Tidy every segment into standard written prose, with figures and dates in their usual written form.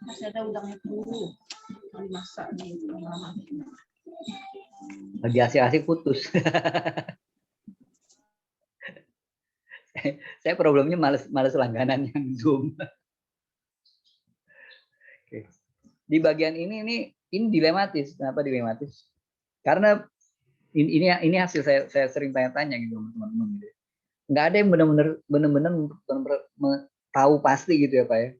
Masih ada udangnya dulu. Dimasak nih. Lagi asik-asik putus. Saya problemnya males langganan yang Zoom. Oke. Di bagian ini dilematis. Kenapa dilematis? Karena ini hasil saya sering tanya-tanya gitu teman-teman gitu. Nggak ada yang benar-benar tahu pasti gitu ya Pak ya.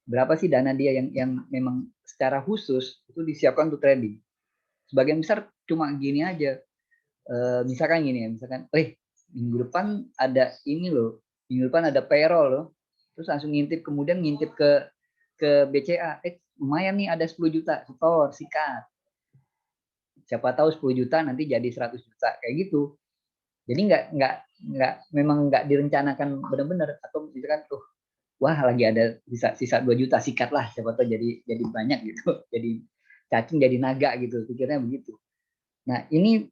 Berapa sih dana dia yang memang secara khusus itu disiapkan untuk trading. Sebagian besar cuma gini aja. Misalkan gini ya, misalkan, minggu depan ada ini loh, minggu depan ada payroll loh, terus langsung kemudian ngintip ke BCA, lumayan nih ada 10 juta, setor, sikat. Siapa tahu 10 juta nanti jadi 100 juta, kayak gitu. Jadi memang nggak direncanakan benar-benar, atau misalkan wah lagi ada sisa 2 juta, sikat lah, siapa tahu jadi banyak gitu, jadi cacing jadi naga gitu, pikirnya begitu. Nah ini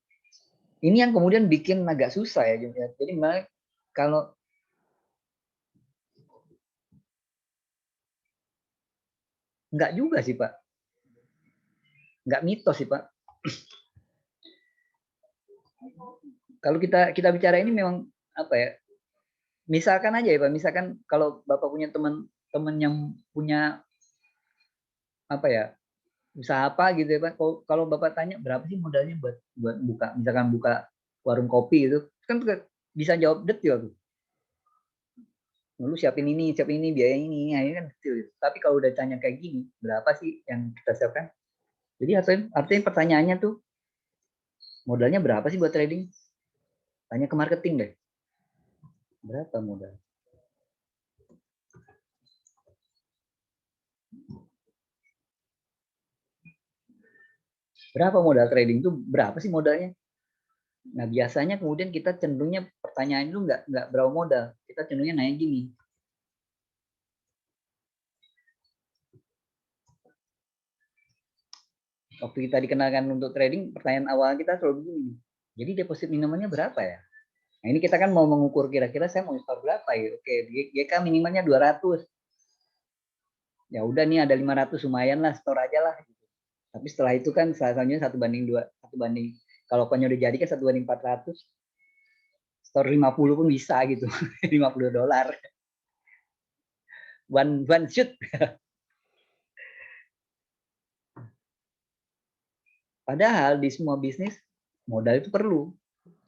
yang kemudian bikin agak susah ya. Jadi kalau nggak juga sih Pak, nggak mitos sih Pak. Kalau kita bicara ini memang apa ya? Misalkan aja ya Pak, misalkan kalau Bapak punya teman yang punya apa ya, usaha apa gitu ya Pak. Kalau Bapak tanya berapa sih modalnya buat buka, misalkan buka warung kopi itu, kan bisa jawab detil tuh. Lu siapin ini, biaya ini kan detil. Tapi kalau udah tanya kayak gini, berapa sih yang kita siapkan? Jadi artinya pertanyaannya tuh, modalnya berapa sih buat trading? Tanya ke marketing deh. Berapa modal? Berapa modal trading itu? Berapa sih modalnya? Nah biasanya kemudian kita cenderungnya pertanyaan itu nggak berapa modal. Kita cenderungnya nanya gini. Waktu kita dikenalkan untuk trading, pertanyaan awal kita selalu begini. Jadi deposit minimalnya berapa ya? Nah ini kita kan mau mengukur kira-kira saya mau store berapa ya. Oke, GK minimalnya 200. Ya udah nih ada 500, lumayan lah, store aja lah. Tapi setelah itu kan selanjutnya 1:2, kalau pokoknya udah jadi kan 1:400, store 50 pun bisa gitu. $50. One shoot. Padahal di semua bisnis modal itu perlu.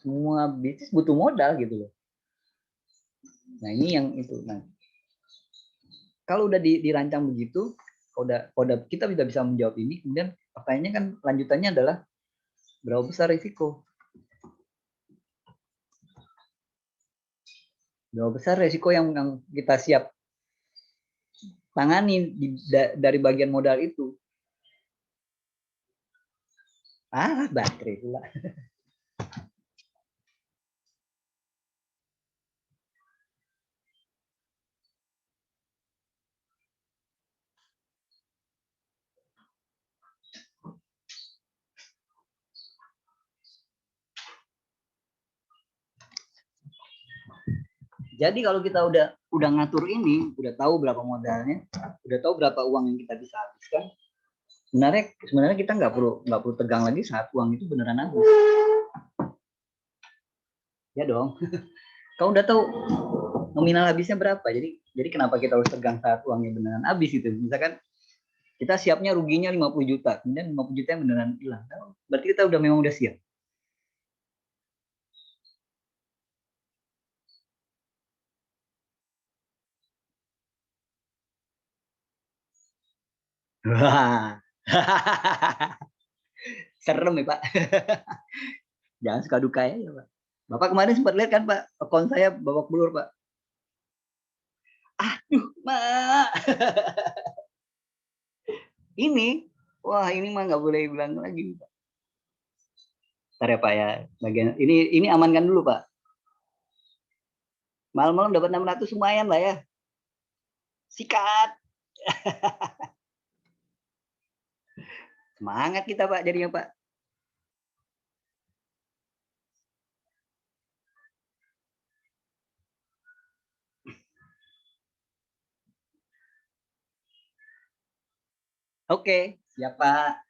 Semua bisnis butuh modal gitu loh. Nah ini yang itu. Nah kalau udah dirancang begitu, kalau kita bisa menjawab ini, kemudian pertanyaannya kan lanjutannya adalah berapa besar risiko? Berapa besar risiko yang kita siap tangani dari bagian modal itu? Baterai pula. Jadi kalau kita udah ngatur ini, udah tahu berapa modalnya, udah tahu berapa uang yang kita bisa habiskan, sebenarnya kita nggak perlu tegang lagi saat uang itu beneran habis. Ya dong. Kau udah tahu nominal habisnya berapa, jadi kenapa kita harus tegang saat uangnya beneran habis gitu. Misalkan kita siapnya ruginya 50 juta, kemudian 50 juta yang beneran hilang, berarti kita memang udah siap. Wah. Serem ya Pak. Jangan suka duka ya Pak. Bapak kemarin sempat lihat kan Pak, akun saya babak belur Pak. Aduh Mak. Ini mah nggak boleh bilang lagi Pak. Ntar ya Pak ya, bagian ini amankan dulu Pak. Malam-malam dapat 600 lumayan lah ya. Sikat. Semangat kita Pak jadinya Pak. Oke, siap Pak.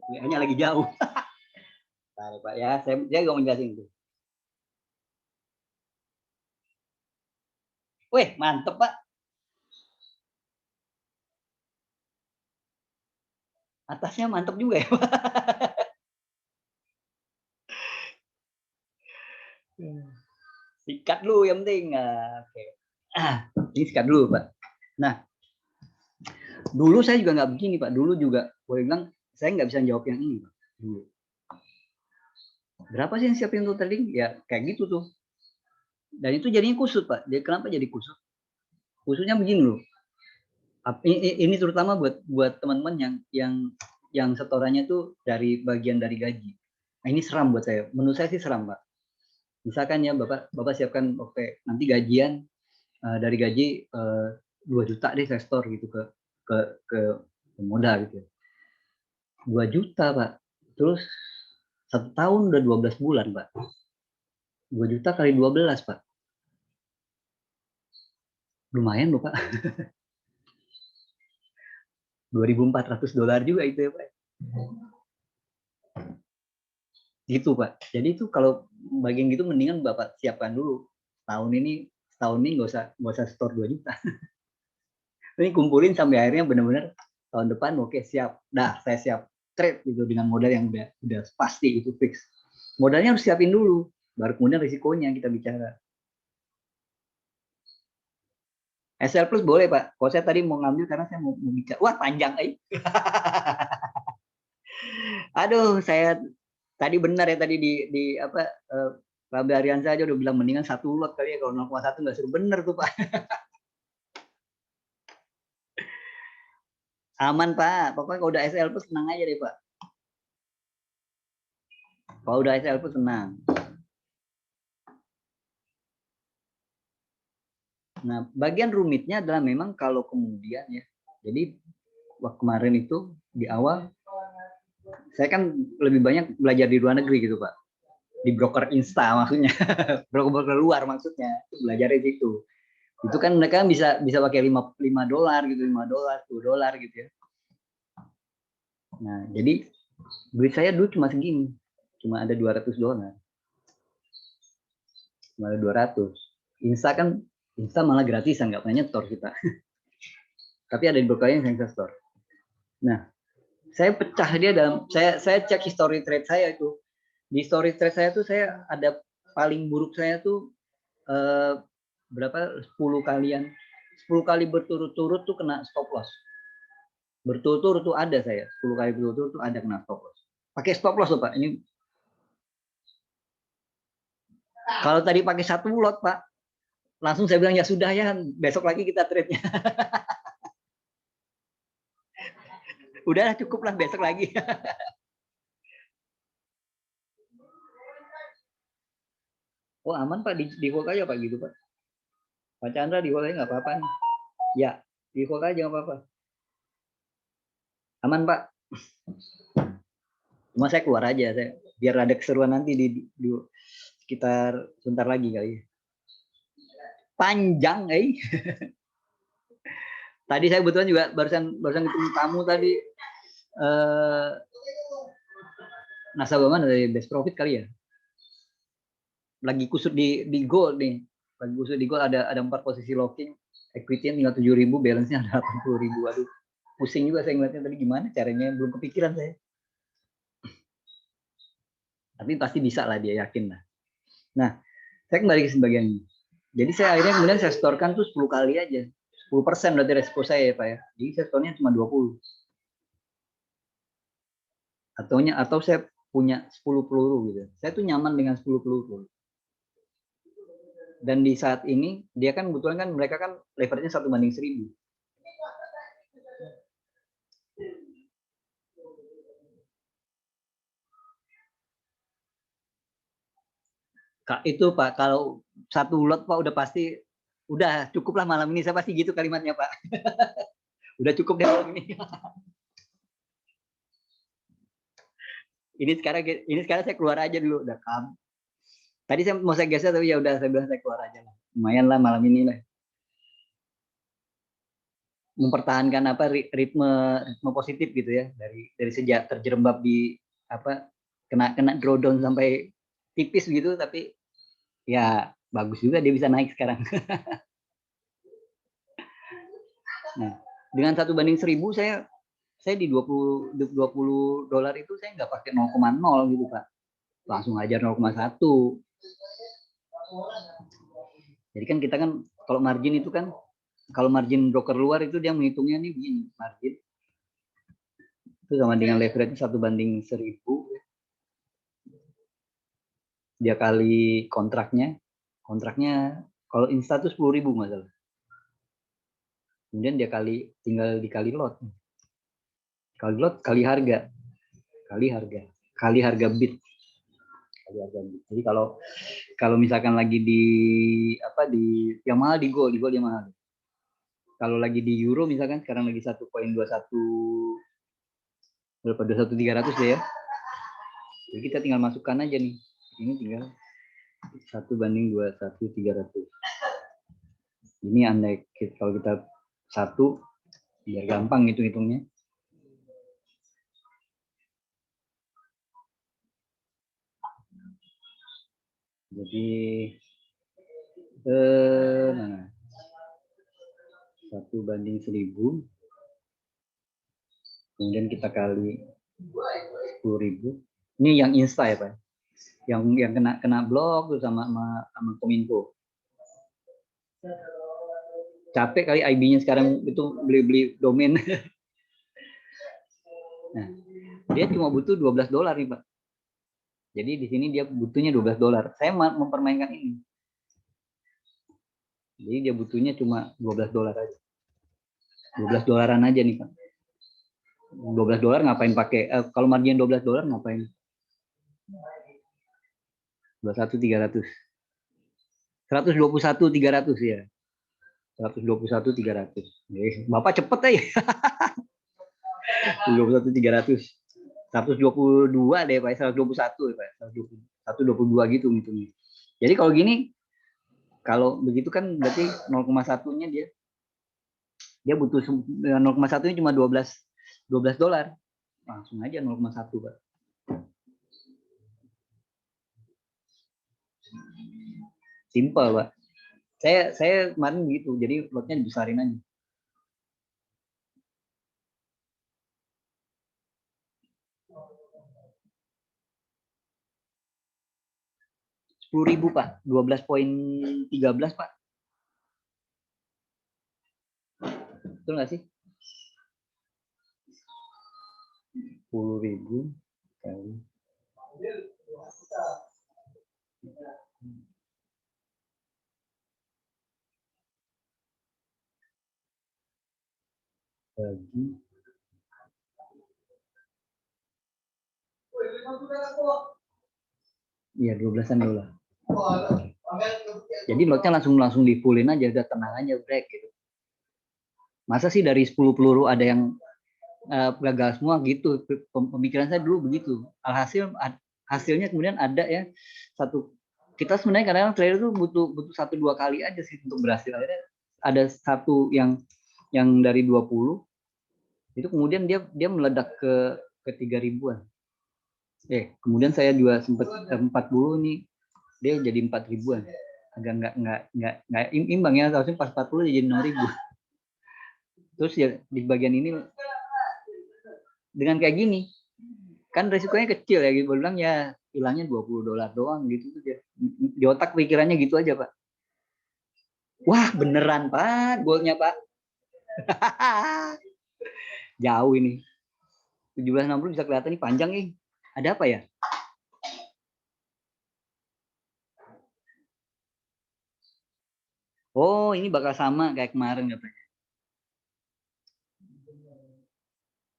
WA-nya lagi jauh. Bentar, Pak ya, saya nggak mau jelasin itu. Wih, mantep Pak. Atasnya mantep juga ya Pak. Sikat dulu yang penting. Oke. Ini sikat dulu Pak. Nah, dulu saya juga nggak begini Pak. Dulu juga boleh bilang saya nggak bisa jawab yang ini Pak. Dulu. Berapa sih yang siapin untuk trading? Ya kayak gitu tuh. Dan itu jadinya kusut Pak. Jadi kenapa jadi kusut? Kusutnya begini loh. Ini terutama buat teman-teman yang setorannya tuh dari bagian dari gaji. Nah, ini seram buat saya. Menurut saya sih seram Pak. Misalkan ya Bapak siapkan oke nanti gajian dari gaji 2 juta deh saya store gitu ke modal gitu. 2 juta Pak. Terus 1 tahun udah 12 bulan Pak. 2 juta kali 12 Pak. Lumayan loh Pak. $2.400 juga itu ya Pak. Gitu Pak. Jadi itu kalau bagian gitu mendingan Bapak siapkan dulu. Tahun ini nggak usah store 2 juta. Ini kumpulin sampai akhirnya benar-benar tahun depan oke siap. Dah saya siap trade gitu dengan modal yang udah pasti itu fix. Modalnya harus siapin dulu. Baru kemudian risikonya kita bicara. SL Plus boleh Pak. Kalau saya tadi mau ngambil karena saya mau bicara. Wah panjang Aduh, saya tadi benar ya tadi di apa Pak Ariansa aja udah bilang mendingan 1 lot kali ya kalau 0,1 nggak seru bener tuh Pak. Aman Pak, pokoknya kalau udah SL Plus tenang aja deh Pak. Kalau udah SL Plus tenang. Nah, bagian rumitnya adalah memang kalau kemudian ya. Jadi waktu kemarin itu di awal saya kan lebih banyak belajar di luar negeri gitu Pak. Di broker insta maksudnya. Broker luar maksudnya. Belajar di situ. Itu kan mereka bisa pakai $5 gitu, $5, $10 gitu ya. Nah, jadi duit saya dulu cuma segini. Cuma ada $200. Cuma ada 200. Insta malah gratisan, nggak pernah nyetor kita. Tapi ada di brokernya yang saya store. Nah, saya pecah dia dalam saya cek history trade saya itu. Di history trade saya tuh saya ada paling buruk saya tuh berapa 10 kali berturut-turut tuh kena stop loss. Berturut-turut tuh ada saya 10 kali berturut-turut tuh ada kena stop loss. Pakai stop loss loh Pak. Ini kalau tadi pakai 1 lot Pak, langsung saya bilang ya sudah ya besok lagi kita trade-nya. Udahlah cukup lah besok lagi. Oh aman Pak di hold aja Pak gitu Pak. Pak Chandra di hold aja nggak apa-apa nih. Ya di hold aja nggak apa-apa. Aman Pak. Cuma saya keluar aja saya biar ada keseruan nanti di sekitar sebentar lagi kali ya. Panjang Tadi saya kebetulan juga barusan ketemu tamu tadi nasabah mana dari Best Profit kali ya. Lagi kusut di gold nih. Lagi kusut di gold ada 4 posisi locking. Equity tinggal 7.000, balance-nya ada 80.000. Aduh, pusing juga saya ngeliatnya tadi gimana caranya, belum kepikiran saya. Tapi pasti bisa lah dia, yakin lah. Nah, saya kembali ke sebagian ini. Jadi saya akhirnya kemudian saya storekan tuh 10 kali aja. 10% berarti resiko saya ya Pak ya. Jadi saya store-nya cuma 20. Atau saya punya 10 peluru gitu. Saya tuh nyaman dengan 10 peluru. Dan di saat ini dia kan kebetulan kan mereka kan leverage-nya 1:1000. Kak, itu Pak kalau 1 lot Pak udah pasti udah cukup lah malam ini, saya pasti gitu kalimatnya Pak. Udah cukup deh malam ini. Ini sekarang saya keluar aja dulu udah kam. Tadi saya mau saya geser tapi ya udah saya bilang saya keluar aja lah. Lumayan lah malam ini lah. mempertahankan apa ritme positif gitu ya, dari sejak terjerembab di apa kena drawdown sampai tipis gitu, tapi ya bagus juga dia bisa naik sekarang. Nah, dengan 1/1000 saya di 20 dolar itu saya nggak pakai 0,0 gitu Pak, langsung aja 0,1. Jadi kan kita kan kalau margin itu kan, kalau margin broker luar itu dia menghitungnya nih begini, margin itu sama dengan leverage 1/1000, dia kali kontraknya kalau insta itu 10.000 masalah, kemudian dia tinggal dikali lot kali harga bid. Jadi kalau misalkan lagi di yang mahal di gold dia mahal. Kalau lagi di euro misalkan sekarang lagi 1,21 berapa, 21.300 deh ya. Jadi kita tinggal masukkan aja nih. Ini tinggal 1/21.300. Ini andai kalau kita 1 biar gampang hitungnya. Jadi 1/1000, kemudian kita kali 10.000. Ini yang insta ya Pak, yang kena blok tuh sama Kominfo. Capek kali IB-nya sekarang itu beli domain. Nah, dia cuma butuh 12 dolar nih Pak. Jadi di sini dia butuhnya 12 dolar. Saya mempermainkan ini. Jadi dia butuhnya cuma 12 dolar aja. 12 dolaran aja nih Pak. 12 dolar ngapain pakai, kalau margin 12 dolar ngapain? 21.300. 121.300 ya. 121.300. Bapak cepet aja. 21.300. 122 deh Pak, 121 ya Pak. 122 gitu ngitungnya. Jadi kalau gini, kalau begitu kan berarti 0,1-nya dia butuh 0,1-nya cuma 12 dolar. Langsung aja 0,1 Pak. Simple Pak. Saya kemarin gitu, jadi lotnya dibesarin aja. Rp10.000 Pak, 12,13 Pak. Betul nggak sih? 10.000 kali bagi iya 12-an dolar. Jadi lotnya langsung di fullin aja, udah tenang aja break gitu. Masa sih dari 10 peluru ada yang gagal semua gitu? Pemikiran saya dulu begitu. Alhasil hasilnya kemudian ada ya satu. Kita sebenarnya kadang-kadang trader tuh butuh 1-2 kali aja sih untuk berhasil. Akhirnya ada satu yang dari 20 itu kemudian dia meledak ke 3.000-an. Kemudian saya juga sempat 40 nih, dia jadi 4.000-an. Agak nggak imbang ya, harusnya pas 40 dia jadi 6.000. Terus ya di bagian ini dengan kayak gini kan resikonya kecil ya, gitu bilang ya hilangnya 20 dolar doang gitu tuh. Di otak pikirannya gitu aja Pak. Wah beneran Pak golnya Pak. Jauh ini 17.60 bisa kelihatan nih panjang nih. Ada apa ya? Oh ini bakal sama kayak kemarin katanya.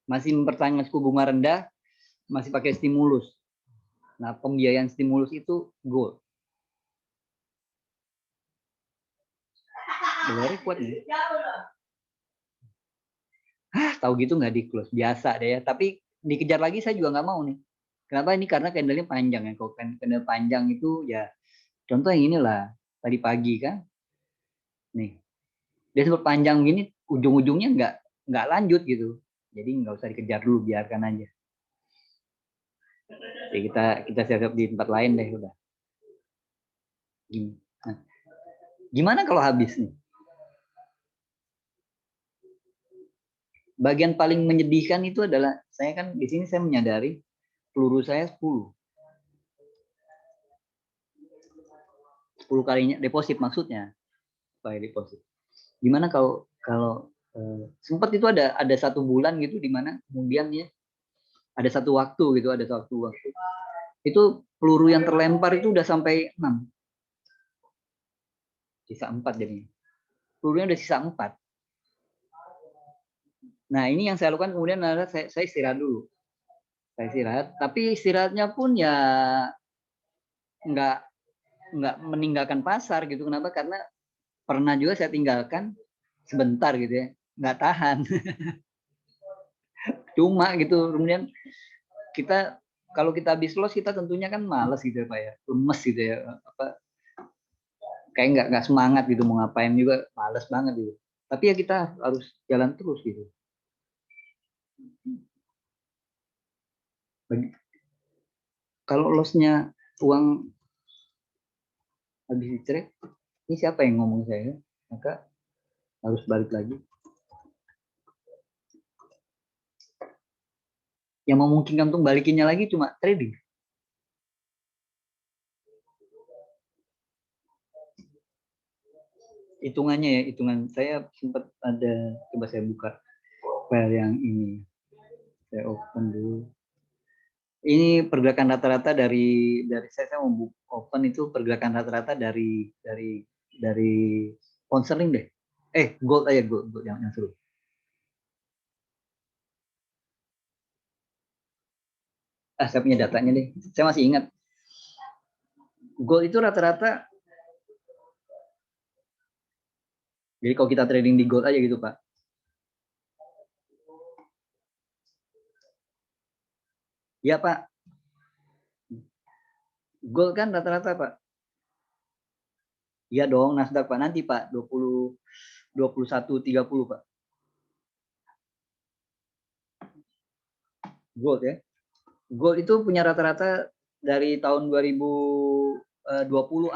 Masih mempertahankan suku bunga rendah, masih pakai stimulus. Nah pembiayaan stimulus itu gold. Dolarnya kuat nih. Tahu gitu nggak di close, biasa deh ya. Tapi dikejar lagi saya juga nggak mau nih. Kenapa ini? Karena candlenya panjang ya. Kalau candle panjang itu ya, contoh yang inilah tadi pagi kan, nih dia sempat panjang gini ujung-ujungnya nggak lanjut gitu. Jadi nggak usah dikejar dulu, biarkan aja. Jadi kita siap-siap di tempat lain deh udah. Nah, gimana kalau habis nih? Bagian paling menyedihkan itu adalah saya kan di sini saya menyadari peluru saya 10 kalinya deposit maksudnya. Supaya deposit. Gimana kalau sempat itu ada 1 bulan gitu di mana kemudian ya ada satu waktu gitu, ada satu waktu itu peluru yang terlempar itu udah sampai 6, sisa 4 jadinya. Pelurunya udah sisa 4. Nah ini yang saya lakukan kemudian adalah saya istirahat dulu. Saya istirahat, tapi istirahatnya pun ya nggak meninggalkan pasar gitu. Kenapa? Karena pernah juga saya tinggalkan sebentar gitu ya, nggak tahan. Cuma gitu kemudian kita kalau kita habis los kita tentunya kan males gitu ya Pak ya, lemes gitu ya, apa kayak nggak semangat gitu, mau ngapain juga males banget gitu. Tapi ya kita harus jalan terus gitu. Kalau losnya uang habis dicerek, ini siapa yang ngomong saya? Maka harus balik lagi. Yang memungkinkan untuk balikinnya lagi cuma trading. Hitungannya ya, hitungan saya sempat ada, coba saya buka file yang ini. Saya open dulu. Ini pergerakan rata-rata dari saya mau open itu pergerakan rata-rata dari pound sterling deh. Gold aja, gold yang seru. Saya punya datanya deh. Saya masih ingat. Gold itu rata-rata, jadi kalau kita trading di gold aja gitu Pak. Iya Pak. Gold kan rata-rata Pak. Iya dong, Nasdaq Pak. Nanti Pak, 21.30 Pak. Gold ya. Gold itu punya rata-rata dari tahun 2020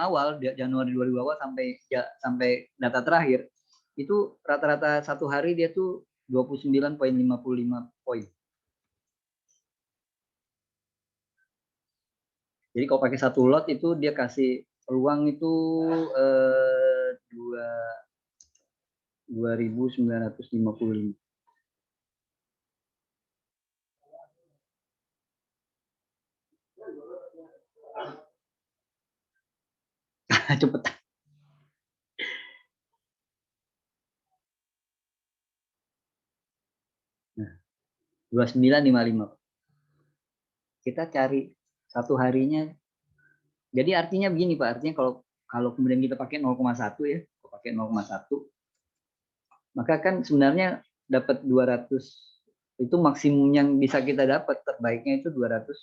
awal, Januari 2020 awal sampai data terakhir, itu rata-rata satu hari dia tuh 29,55 poin. Jadi kalau pakai satu lot itu dia kasih peluang itu 2.955. Cepet. Nah, 2955. Kita cari satu harinya. Jadi artinya begini Pak, artinya kalau kemudian kita pakai 0,1 ya, pakai 0,1, maka kan sebenarnya dapat 200, itu maksimum yang bisa kita dapat, terbaiknya itu 200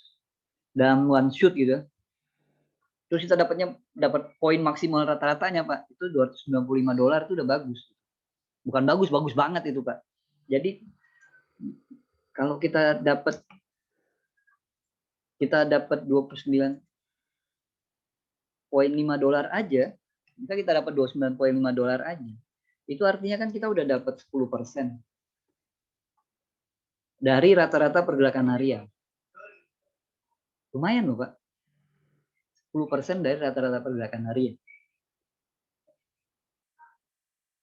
dalam one shoot gitu. Terus kita dapat poin maksimal rata-ratanya Pak, itu $295 itu udah bagus. Bukan bagus, bagus banget itu Pak. Jadi kalau kita dapat 29,5 dolar aja, kita dapat $29,5 aja. Itu artinya kan kita udah dapat 10% dari rata-rata pergerakan harian. Lumayan loh Pak. 10% dari rata-rata pergerakan harian.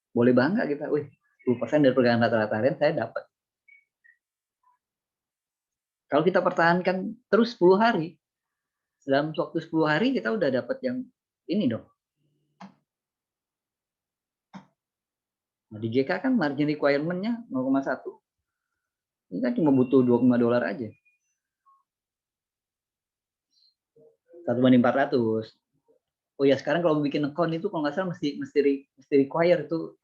Boleh bangga kita, 10% dari pergerakan rata-rata harian saya dapat. Kalau kita pertahankan terus 10 hari, dalam waktu 10 hari kita udah dapat yang ini dong. Nah, di GK kan margin requirement-nya 0,1. Ini kan cuma butuh $25 aja. 1/400. Oh ya, sekarang kalau bikin account itu kalau nggak salah mesti require itu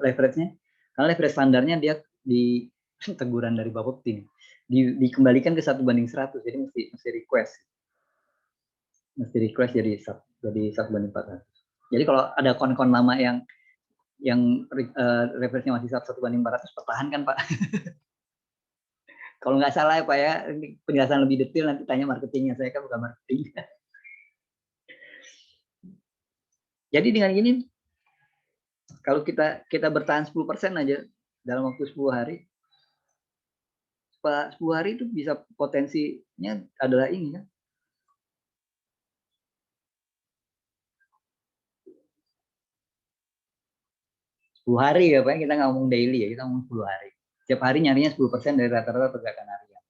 leverage-nya. Karena leverage standarnya dia di teguran dari Bapepti dikembalikan ke 1/100. Jadi mesti request. Mesti request jadi 1/400. Jadi kalau ada kon-kon lama yang yang referensinya masih 1/400, pertahankan Pak. Kalau nggak salah ya Pak ya, ini penjelasan lebih detail nanti tanya marketingnya, saya kan bukan marketing. Jadi dengan ini, kalau kita bertahan 10% aja dalam waktu 10 hari, 10 hari itu bisa potensinya adalah ini kan. 10 hari ya Pak, kita nggak ngomong daily ya, kita ngomong 10 hari. Setiap hari nyarinya 10% dari rata-rata pergerakan harian.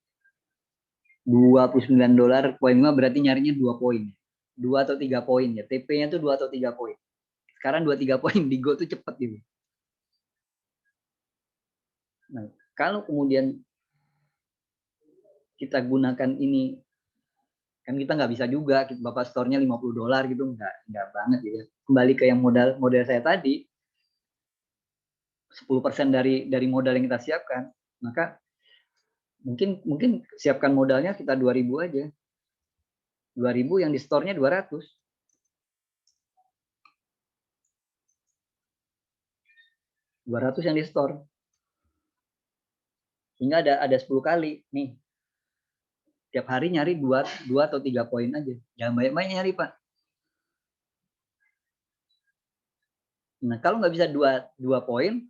$29 poin 5 berarti nyarinya 2 poin. 2 atau 3 poin ya. TP-nya tuh 2 atau 3 poin. Sekarang 2-3 poin di Go tuh cepet gitu. Nah, kalau kemudian kita gunakan ini, kan kita nggak bisa juga Bapak store-nya $50 gitu, nggak banget gitu. Kembali ke yang modal saya tadi, 10% dari modal yang kita siapkan, maka mungkin siapkan modalnya kita 2.000 aja. 2.000 yang di store-nya 200. 200 yang di store. Sehingga ada 10 kali nih. Tiap hari nyari 2 atau 3 poin aja. Jangan banyak-banyak nyari, Pak. Nah, kalau nggak bisa 2 poin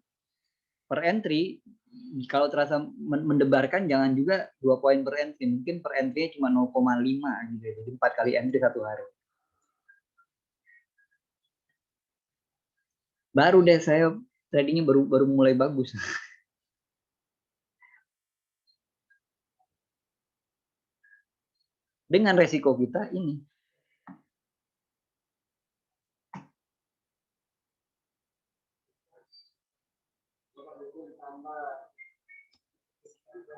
per entry, kalau terasa mendebarkan, jangan juga 2 poin per entry. Mungkin per entry cuma 0,5 gitu. Jadi 4 kali entry 1 hari. Baru deh saya tradingnya baru mulai bagus. Dengan resiko kita ini.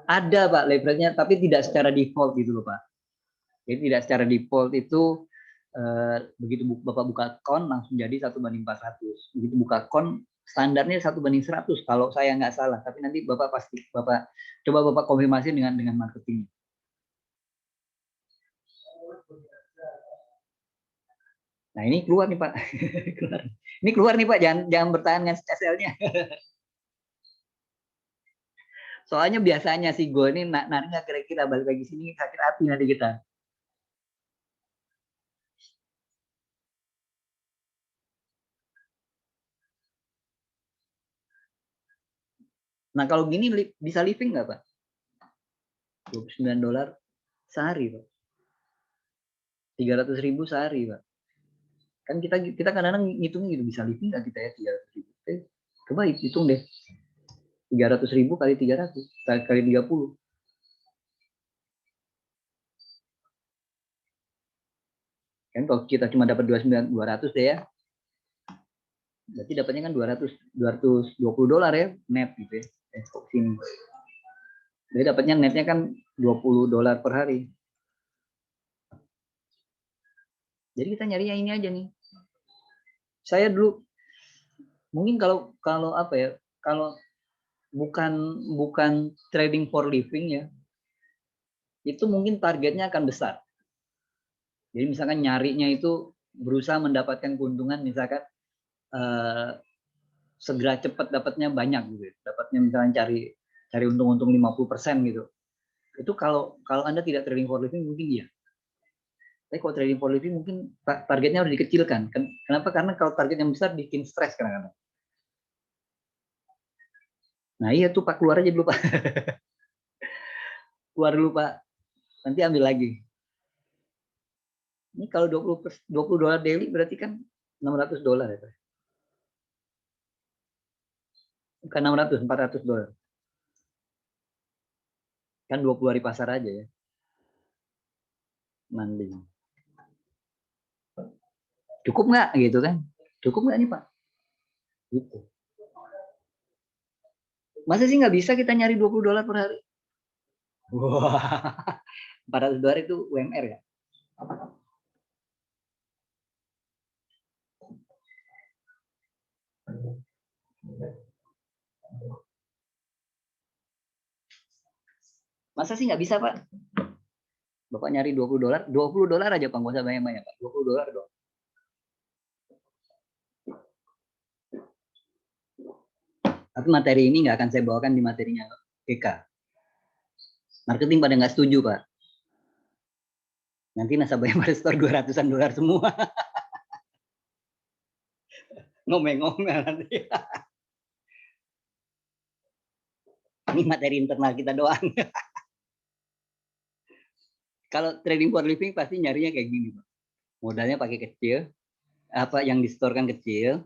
Ada Pak leverage-nya, tapi tidak secara default gitu loh Pak. Jadi tidak secara default itu begitu Bapak buka account langsung jadi 1/400. Begitu buka account standarnya 1/100 kalau saya nggak salah. Tapi nanti Bapak coba Bapak konfirmasi dengan marketing. Nah ini keluar nih Pak. Ini keluar nih Pak, jangan bertahan dengan SL-nya. Soalnya biasanya si Go ini narik nggak kira-kira balik lagi sini sakit hati nanti kita. Nah kalau gini bisa living nggak Pak? $29 sehari Pak. 300.000 sehari Pak. Kan kita kadang-kadang ngitungnya gitu, bisa living nggak kita ya 300.000. Coba hitung deh. 300.000 kali 300 kali 30. Kan kalau kita cuma dapat 200 deh ya. Berarti dapatnya kan $220 ya net gitu ya. Sini. Jadi dapatnya netnya kan $20 per hari. Jadi kita nyari yang ini aja nih. Saya dulu mungkin kalau apa ya, kalau bukan trading for living ya, itu mungkin targetnya akan besar. Jadi misalkan nyarinya itu berusaha mendapatkan keuntungan, misalkan segera cepat dapatnya banyak gitu. Dapatnya misalkan cari untung-untung 50% gitu. Itu kalau Anda tidak trading for living mungkin iya. Tapi kalau trading for living mungkin targetnya harus dikecilkan. Kenapa? Karena kalau target yang besar bikin stres kadang-kadang. Nah iya tuh Pak, keluar aja dulu Pak. Keluar dulu Pak. Nanti ambil lagi. Ini kalau $20 daily berarti kan $600 ya Pak. Bukan 600, $400. Kan 20 hari pasar aja ya. Nanti. Cukup nggak gitu kan? Cukup nggak nih Pak? Gitu. Masa sih nggak bisa kita nyari $20 per hari? Wah, $400 itu UMR ya? Masa sih nggak bisa Pak? Bapak nyari $20, $20 aja Pak, nggak usah banyak-banyak Pak, $20 doang. Tapi materi ini nggak akan saya bawakan di materinya GK. Marketing pada nggak setuju, Pak. Nanti nasabah yang pada store $200 semua. Ngomel-ngomel nanti. Ini materi internal kita doang. Kalau trading for living pasti nyarinya kayak gini, Pak. Modalnya pakai kecil, apa yang disetorkan kecil,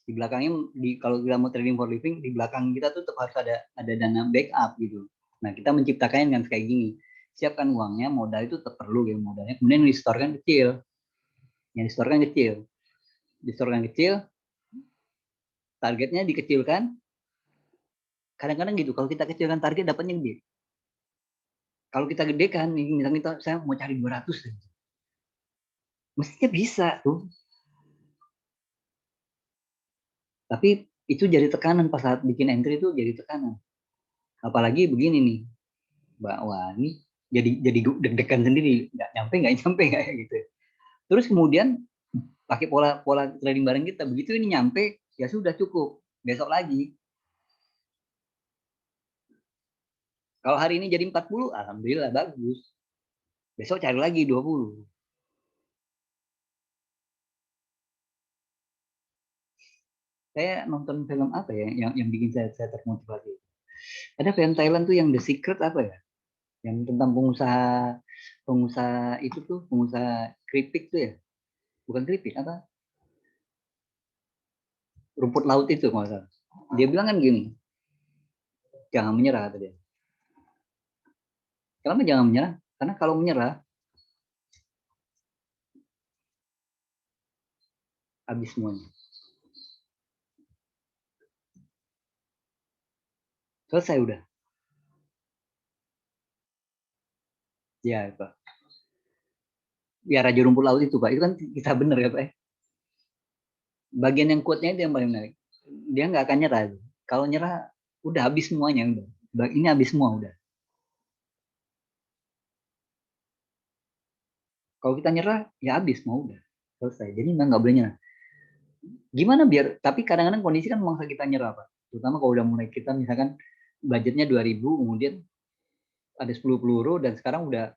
di belakangnya kalau kita mau trading for living, di belakang kita tuh tetap harus ada dana backup gitu. Nah, kita menciptakan dengan kayak gini. Siapkan uangnya, modal itu tetap perlu ya modalnya. Kemudian disetorkan kecil. Yang disetorkan kecil. Disetorkan kecil, targetnya dikecilkan. Kadang-kadang gitu, kalau kita kecilkan target dapatnya gede. Kalau kita gedekan, misalnya saya mau cari 200, mestinya bisa tuh. Tapi itu jadi tekanan pas saat bikin entry itu jadi tekanan. Apalagi begini nih, Mbak Wani, jadi deg-degan sendiri, nggak nyampe nggak gitu. Terus kemudian pakai pola trading bareng kita, begitu ini nyampe ya sudah cukup, besok lagi. Kalau hari ini jadi 40, alhamdulillah bagus. Besok cari lagi 20. Saya nonton film apa ya yang bikin saya termotivasi. Ada film Thailand tuh yang The Secret apa ya? Yang tentang pengusaha itu tuh, pengusaha keripik tuh ya. Bukan keripik, apa? Rumput laut itu kalau salah. Dia bilang kan gini, jangan menyerah kata dia. Kenapa jangan menyerah? Karena kalau menyerah habis semuanya. Selesai udah. Ya, Pak. Ya Raja Rumput Laut itu, Pak. Itu kan kisah benar ya, Pak. Bagian yang quote-nya itu yang paling menarik. Dia nggak akan nyerah. Kalau nyerah, udah habis semuanya. Udah. Ini habis semua, udah. Kalau kita nyerah, ya habis, mau udah. Selesai. Jadi nggak boleh nyerah. Gimana biar, tapi kadang-kadang kondisi kan memaksa kita nyerah, Pak. Terutama kalau udah mulai kita misalkan budgetnya 2.000, kemudian ada 10 peluru, dan sekarang udah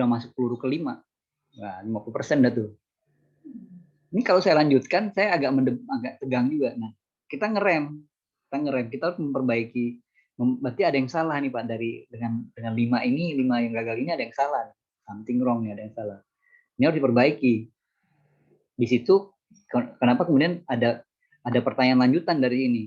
masuk peluru kelima. Nah, 50% dah tuh. Ini kalau saya lanjutkan, saya agak tegang juga. Nah, kita ngerem, kita harus memperbaiki. Berarti ada yang salah nih Pak dengan 5 yang gagal ini ada yang salah, something wrong nih, ada yang salah. Ini harus diperbaiki. Di situ kenapa kemudian ada pertanyaan lanjutan dari ini?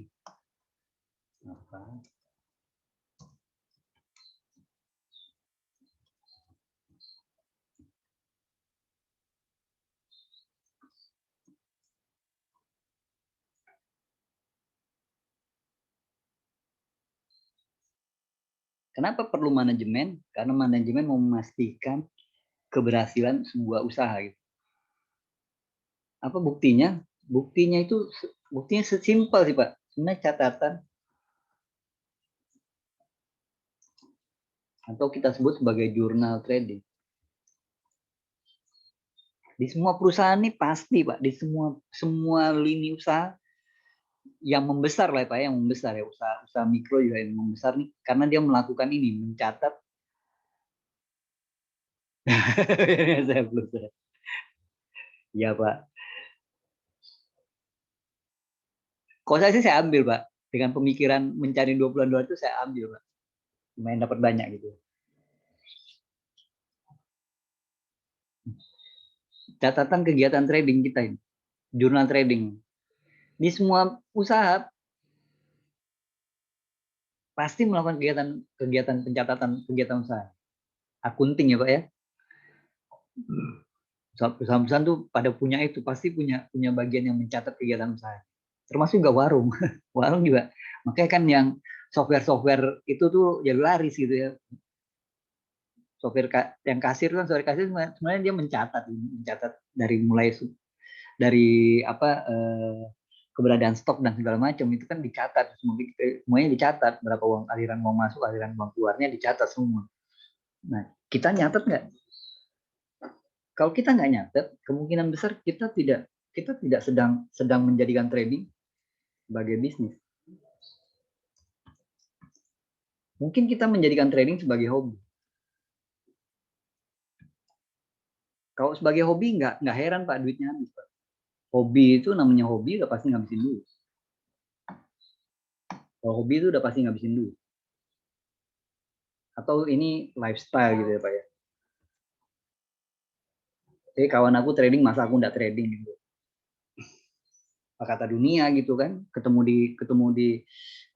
Kenapa perlu manajemen? Karena manajemen mau memastikan keberhasilan sebuah usaha. Gitu. Apa buktinya? Buktinya sesimpel sih Pak. Sebenarnya catatan atau kita sebut sebagai jurnal trading. Di semua perusahaan ini pasti Pak, di semua lini usaha yang membesar lah Pak, yang membesar ya, usaha mikro juga yang membesar nih, karena dia melakukan ini, mencatat. Saya belum. Ya Pak. Kalau saya sih saya ambil Pak, dengan pemikiran mencari $20 itu saya ambil Pak, lumayan dapat banyak gitu. Catatan kegiatan trading kita ini, jurnal trading. Di semua usaha pasti melakukan kegiatan pencatatan kegiatan usaha. Akunting ya Pak ya. Perusahaan-perusahaan tuh pada punya itu, pasti punya bagian yang mencatat kegiatan usaha. Termasuk juga warung. Warung juga. Makanya kan yang software itu tuh jadi laris gitu ya. Software yang kasir kan, software kasir sebenarnya dia mencatat dari mulai dari keberadaan stok dan segala macam itu kan dicatat, semuanya dicatat, berapa aliran uang masuk, aliran uang keluarnya dicatat semua. Nah, kita nyatet nggak? Kalau kita nggak nyatet, kemungkinan besar kita tidak sedang menjadikan trading sebagai bisnis. Mungkin kita menjadikan trading sebagai hobi. Kalau sebagai hobi nggak heran Pak duitnya habis Pak. Hobi itu namanya hobi udah pasti ngabisin duit. Kalau hobi itu udah pasti ngabisin duit. Atau ini lifestyle gitu ya Pak ya. Jadi kawan aku trading masa aku nggak trading gitu. Kata dunia gitu kan, ketemu di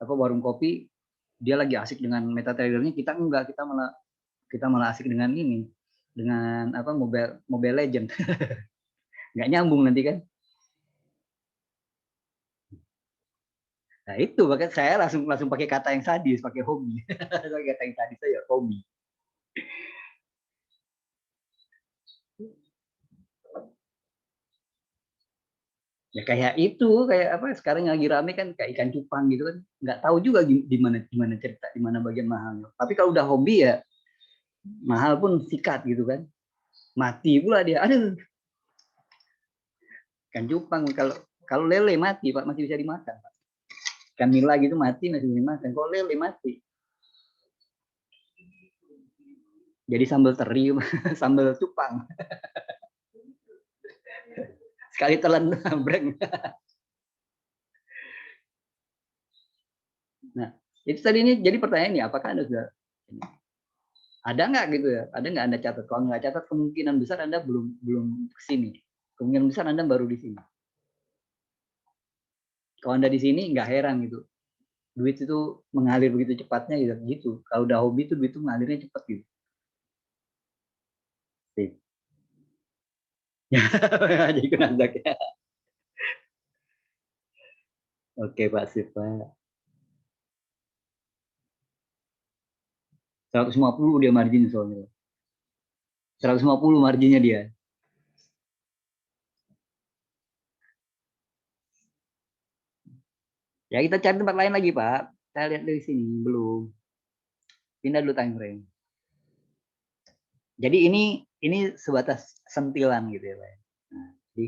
apa warung kopi, dia lagi asik dengan MetaTrader-nya, kita malah asik dengan ini, dengan apa Mobile Legend. Nggak nyambung nanti kan. Nah itu makanya saya langsung pakai kata yang sadis, pakai hobi. Pakai kata yang sadis saya hobi. Ya kayak itu, kayak apa sekarang yang lagi rame kan kayak ikan cupang gitu kan, nggak tahu juga gimana cerita, di mana bagian mahalnya. Tapi kalau udah hobi ya mahal pun sikat gitu kan, mati pula dia. Aduh, ikan cupang kalau kalau lele mati Pak, masih bisa dimakan Pak. Ikan nila gitu mati masih bisa dimakan, kalau lele mati jadi sambal teri, sambal cupang sekali telan breng. Nah itu tadi ini jadi pertanyaannya, apakah Anda sudah ada nggak gitu ya, ada nggak Anda catat? Kalau nggak catat kemungkinan besar Anda belum belum kesini, kemungkinan besar Anda baru di sini. Kalau Anda di sini nggak heran gitu, duit itu mengalir begitu cepatnya gitu. Kalau udah hobi itu duit itu mengalirnya cepat gitu. Jadi Nasdaq ya. Oke Pak Sip Pak. 150 dia margin soalnya. 150 marginnya dia. Ya kita cari tempat lain lagi Pak. Kita lihat dari sini belum. Pindah dulu time frame. Jadi ini sebatas sentilan gitu ya Pak. Nah, jadi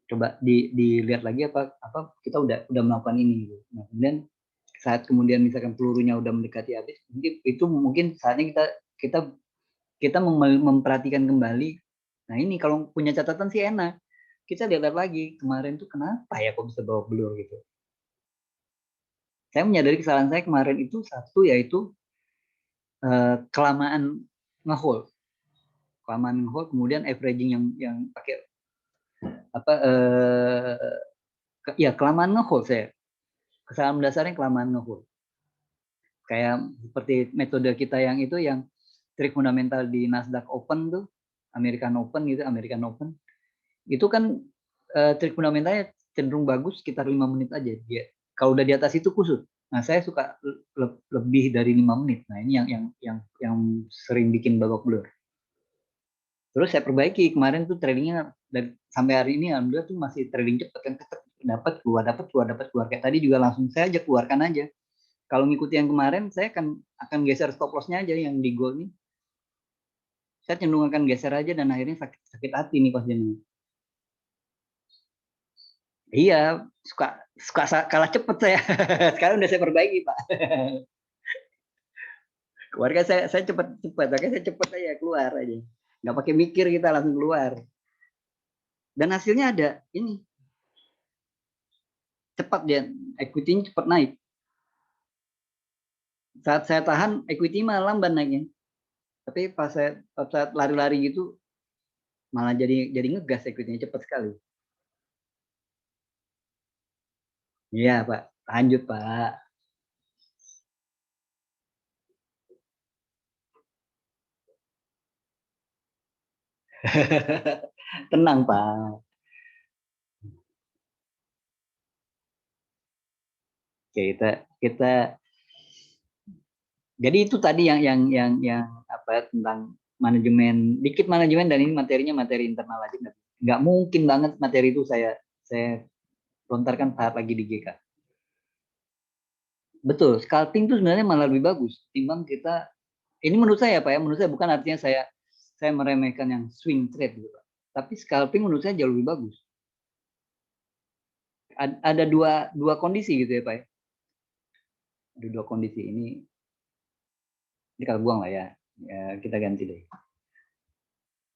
coba dilihat lagi apa kita udah melakukan ini gitu. Nah, kemudian saat kemudian misalkan pelurunya udah mendekati habis, mungkin saatnya kita kita memperhatikan kembali. Nah ini kalau punya catatan sih enak. Kita lihat lagi kemarin tuh kenapa ya kok bisa bawa blur gitu. Saya menyadari kesalahan saya kemarin itu satu yaitu kelamaan ngehold, kemudian averaging yang pakai apa ya kelamaan ngehold saya. Kesalahan dasarnya kelamaan ngehold. Kayak seperti metode kita yang itu yang trik fundamental di Nasdaq Open tuh, American Open gitu, American Open. Itu kan trik fundamentalnya cenderung bagus sekitar 5 menit aja dia. Kalau udah di atas itu kusut. Nah, saya suka lebih dari 5 menit. Nah, ini yang sering bikin babak belur. Terus saya perbaiki kemarin tuh tradingnya dari sampai hari ini alhamdulillah tuh masih trading cepat kan, dapat keluar kayak tadi juga langsung saya aja keluarkan aja. Kalau ngikuti yang kemarin saya akan geser stop loss-nya aja yang di gold nih. Saya cenderung akan geser aja dan akhirnya sakit hati nih pas jenuh. Iya, suka suka kalah cepet saya. Sekarang udah saya perbaiki, Pak. Keluarga saya cepet, makanya saya cepet aja keluar aja. Nggak pakai mikir kita langsung keluar. Dan hasilnya ada ini cepat dia, equity-nya cepat naik. Saat saya tahan, equity malah lamban naiknya. Tapi pas saat lari-lari gitu, malah jadi ngegas equity-nya cepat sekali. Iya, Pak. Lanjut, Pak. Tenang, Pak. Oke, kita jadi itu tadi yang apa tentang manajemen, dikit manajemen, dan ini materinya materi internal aja, nggak mungkin banget materi itu saya lontarkan saat lagi di GK. Betul, scalping itu sebenarnya malah lebih bagus timbang kita, ini menurut saya Pak ya, menurut saya bukan artinya saya meremehkan yang swing trade gitu Pak. Tapi scalping menurut saya jauh lebih bagus. Ada dua kondisi gitu ya Pak ya. Ada dua kondisi ini. Jadi kalau buang lah ya, kita ganti deh.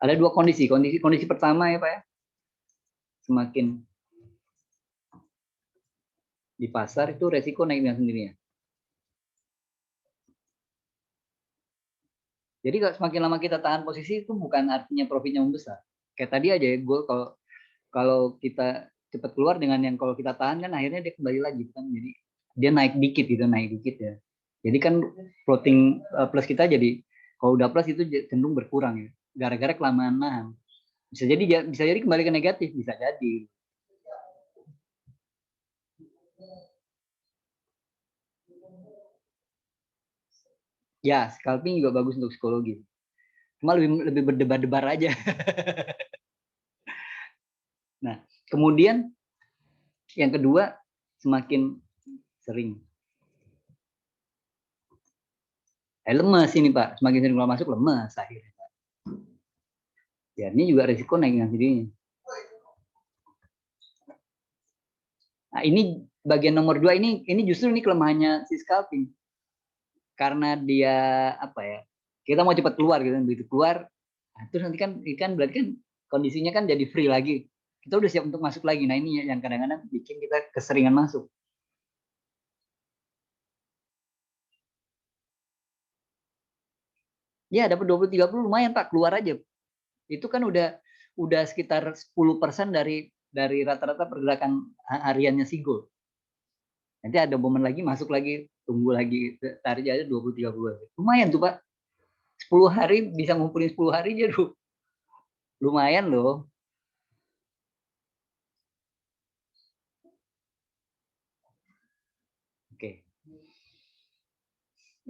Ada dua kondisi. Kondisi pertama ya Pak ya, semakin di pasar itu resiko naik dengan sendirinya. Jadi kalau semakin lama kita tahan posisi itu bukan artinya profitnya membesar. Kayak tadi aja ya, gue kalau kita cepat keluar dengan yang kalau kita tahan kan akhirnya dia kembali lagi kan. Jadi dia naik dikit gitu, naik dikit ya. Jadi kan floating plus kita jadi kalau udah plus itu cenderung berkurang ya. Gara-gara kelamaan nahan. Bisa jadi kembali ke negatif, bisa jadi. Ya, scalping juga bagus untuk psikologi. Cuma lebih berdebar-debar aja. Nah, kemudian yang kedua semakin sering. Lemes ini Pak, semakin sering keluar masuk lemes akhirnya. Pak. Ya ini juga risiko naik dengan sendirinya. Nah ini bagian nomor 2 ini justru ini kelemahannya si scalping. Karena dia apa ya? Kita mau cepat keluar gitu, begitu keluar, nah, terus nanti kan berarti kan kondisinya kan jadi free lagi. Kita udah siap untuk masuk lagi. Nah ini yang kadang-kadang bikin kita keseringan masuk. Ya dapat 20-30 lumayan Pak, keluar aja. Itu kan udah sekitar 10% dari rata-rata pergerakan hariannya si gold. Nanti ada momen lagi masuk lagi, tunggu lagi, tarik aja 20-30 hari. Lumayan tuh Pak. 10 hari bisa ngumpulin 10 hari aja tuh. Lumayan loh. Oke.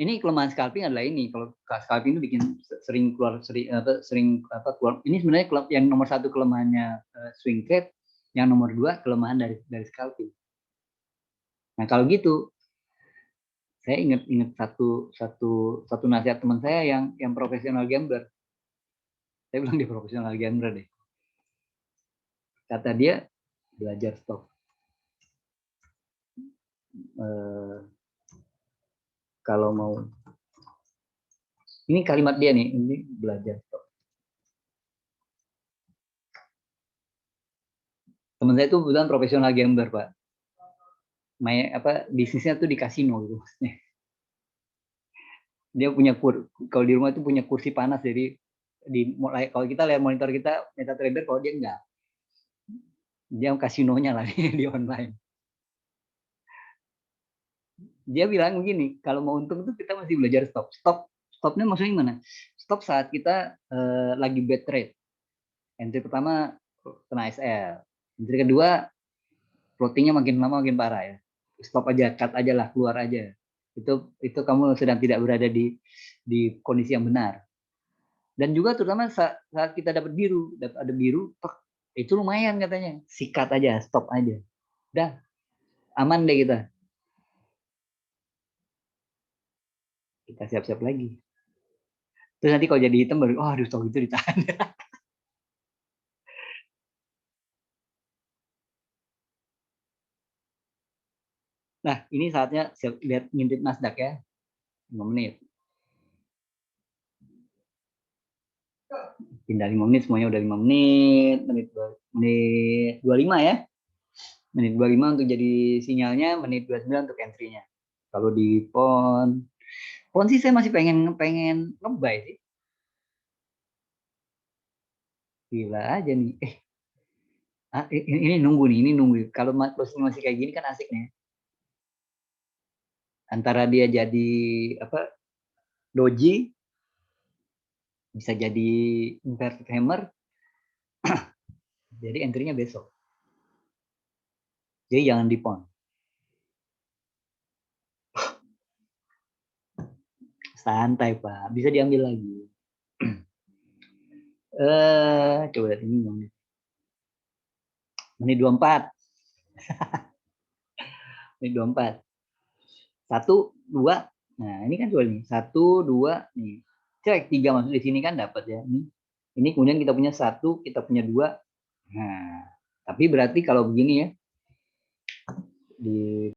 Ini kelemahan scalping adalah ini. Kalau scalping itu bikin sering keluar keluar. Ini sebenarnya yang nomor 1 kelemahannya swing trade, yang nomor 2 kelemahan dari scalping. Nah, kalau gitu saya ingat satu nasihat teman saya yang profesional gambler. Saya bilang dia profesional gambler deh. Kata dia belajar stop. Kalau mau ini kalimat dia nih, ini belajar stop. Teman saya itu bilang profesional gambler Pak. Bisnisnya tuh di kasino gitu maksudnya. Dia punya kalau di rumah itu punya kursi panas, jadi kalau kita lihat monitor kita MetaTrader, kalau dia enggak, dia kasinonya lah di online. Dia bilang begini, kalau mau untung tuh kita masih belajar stopnya maksudnya gimana? Stop saat kita lagi bad trade. Entry pertama kena SL, entry kedua floatingnya makin lama makin parah ya. Stop aja, cut aja lah, keluar aja. Itu kamu sedang tidak berada di kondisi yang benar. Dan juga terutama saat kita dapat ada biru, itu lumayan katanya. Sikat aja, stop aja. Dah, aman deh kita. Kita siap-siap lagi. Terus nanti kalau jadi hitam baru, aduh, stok itu ditahan. Nah, ini saatnya lihat ngintip Nasdaq ya. 5 menit. Pindah 5 menit, semuanya udah 5 menit. Menit 25 ya. Menit 25 untuk jadi sinyalnya, menit 29 untuk entry-nya. Kalau di pon sih saya masih pengen ngebuy sih. Gila aja nih. Ini nunggu. Kalau closing masih kayak gini kan asik nih. Antara dia jadi doji, bisa jadi inverted hammer, jadi entry-nya besok. Jadi jangan di pon. Santai Pak, bisa diambil lagi. Coba lihat ini menit 24. Menit 24. 1, 2. Nah, ini kan coba nih. 1, 2 nih. Cek 3 masuk di sini kan dapat ya. Ini kemudian kita punya 1, kita punya 2. Nah, tapi berarti kalau begini ya, di